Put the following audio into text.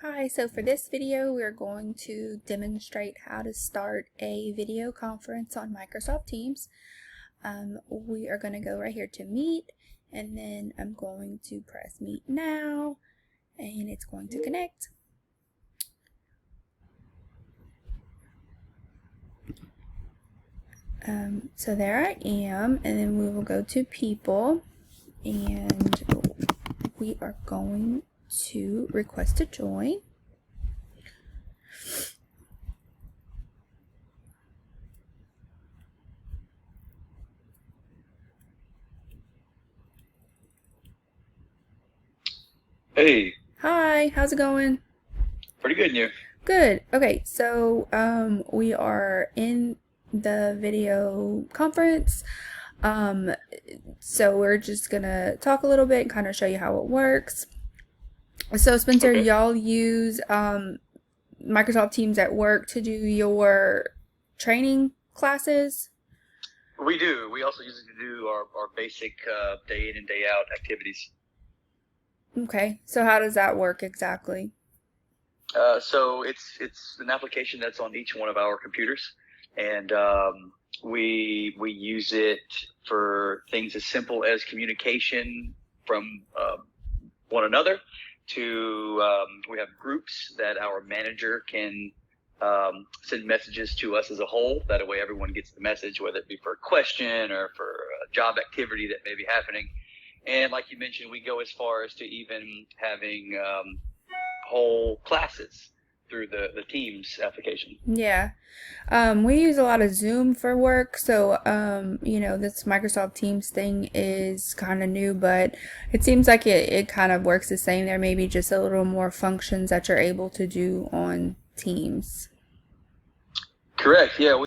Hi, so for this video, we're going to demonstrate how to start a video conference on Microsoft Teams. We are going to go right here to Meet, and then I'm going to press Meet Now, and it's going to connect. So there I am, and then we will go to People, and we are going to request to join. Hey, Hi, how's it going? pretty good, and you? Good. Okay, so we are in the video conference. Um, so we're just gonna talk a little bit and kind of show you how it works. So Spencer, Okay. y'all use Microsoft Teams at work to do your training classes? We do. We also use it to do our basic day in and day out activities. Okay, so how does that work exactly? So it's an application that's on each one of our computers, and we use it for things as simple as communication from one another to we have groups that our manager can send messages to us as a whole. That way, everyone gets the message, whether it be for a question or for a job activity that may be happening. And like you mentioned, we go as far as to even having whole classes through the Teams application. Yeah. We use a lot of Zoom for work, so this Microsoft Teams thing is kind of new, but it seems like it kind of works the same. There may be just a little more functions that you're able to do on Teams. Correct. Yeah.